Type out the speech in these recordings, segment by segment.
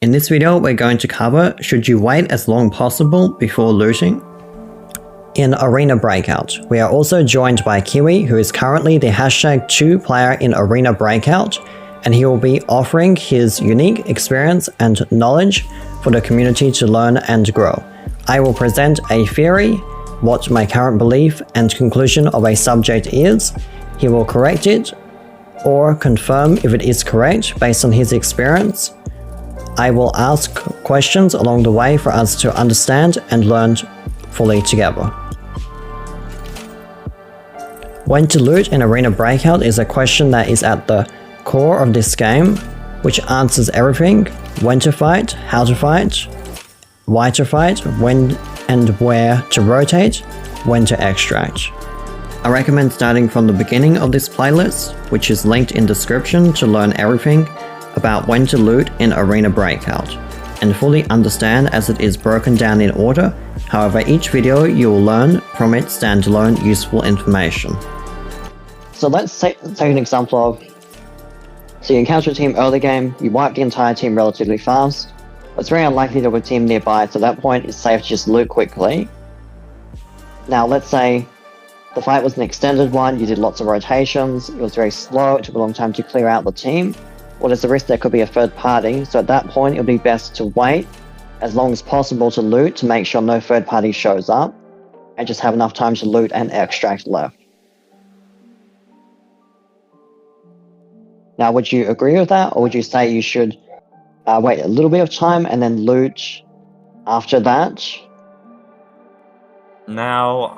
In this video, we're going to cover, should you wait as long possible before looting? In Arena Breakout, we are also joined by Kiwi, who is currently the #2 player in Arena Breakout, and he will be offering his unique experience and knowledge for the community to learn and grow. I will present a theory, what my current belief and conclusion of a subject is. He will correct it or confirm if it is correct based on his experience. I will ask questions along the way for us to understand and learn fully together. When to loot in Arena Breakout is a question that is at the core of this game, which answers everything: when to fight, how to fight, why to fight, when and where to rotate, when to extract. I recommend starting from the beginning of this playlist, which is linked in description, to learn everything about when to loot in Arena Breakout, and fully understand as it is broken down in order. However, each video you will learn from it standalone useful information. So let's take an example of, so you encounter a team early game, you wipe the entire team relatively fast. It's very unlikely there will be a team nearby, so at that point it's safe to just loot quickly. Now let's say the fight was an extended one, you did lots of rotations, it was very slow, it took a long time to clear out the team. Well, there's a risk there could be a third party, so at that point it would be best to wait as long as possible to loot to make sure no third party shows up, and just have enough time to loot and extract left. Now, would you agree with that, or would you say you should wait a little bit of time and then loot after that? Now,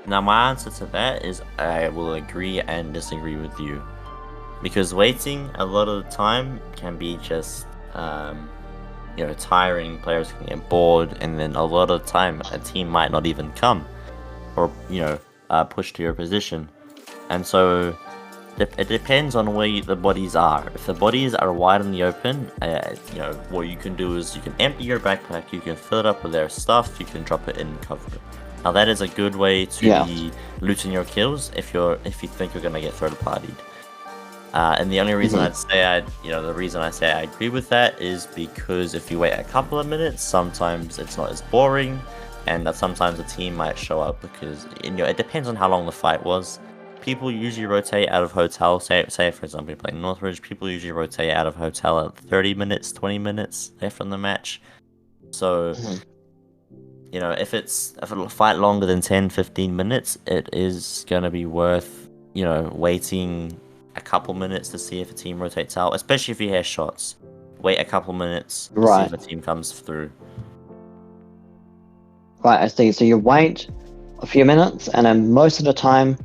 my answer to that is I will agree and disagree with you. Because waiting a lot of the time can be just, tiring, players can get bored, and then a lot of the time a team might not even come or, push to your position. And so it depends on where the bodies are. If the bodies are wide in the open, what you can do is you can empty your backpack, you can fill it up with their stuff, you can drop it in cover. Now that is a good way to be looting your kills if you think you're gonna get third partied. And the only reason the reason I say I agree with that is because if you wait a couple of minutes, sometimes it's not as boring, and that sometimes a team might show up because it depends on how long the fight was. People usually rotate out of hotel, say for example you're playing Northridge, people usually rotate out of hotel at 30 minutes, 20 minutes left on the match. So, if it'll fight longer than 10-15 minutes, it is going to be worth, waiting a couple minutes to see if a team rotates out, especially if you hear shots. Wait a couple minutes to see if a team comes through. Right, I see. So you wait a few minutes, and then most of the time,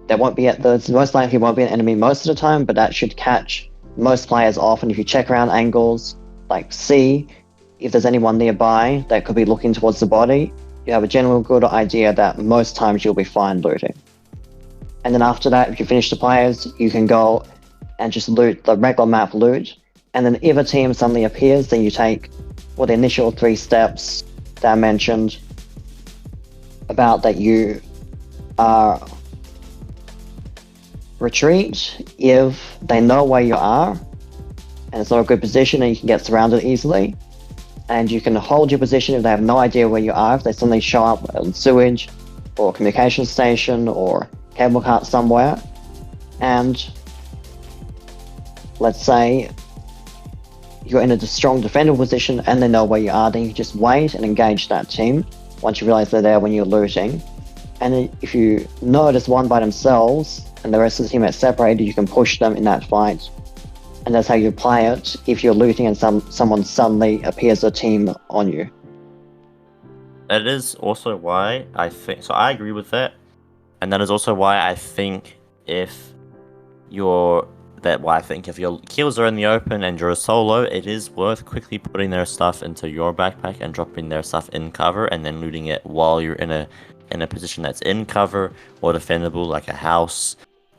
most likely won't be an enemy most of the time, but that should catch most players off. And if you check around angles, like see if there's anyone nearby that could be looking towards the body, you have a general good idea that most times you'll be fine looting. And then after that, if you finish the players, you can go and just loot the regular map loot. And then if a team suddenly appears, then you take the initial 3 steps that I mentioned about that you retreat if they know where you are and it's not a good position and you can get surrounded easily, and you can hold your position if they have no idea where you are. If they suddenly show up on sewage or communication station or cable cart somewhere, and let's say you're in a strong defender position and they know where you are, then you just wait and engage that team once you realize they're there when you're looting. And if you notice one by themselves and the rest of the team is separated, you can push them in that fight. And that's how you play it if you're looting and someone suddenly appears a team on you. That is also why I think, so I agree with that. And that is also why I think if your kills are in the open and you're a solo, it is worth quickly putting their stuff into your backpack and dropping their stuff in cover and then looting it while you're in a position that's in cover or defendable, like a house,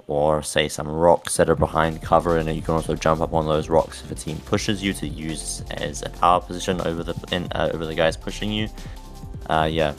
or say some rocks that are behind cover, and then you can also jump up on those rocks if a team pushes you to use as a power position over the guys pushing you. Yeah.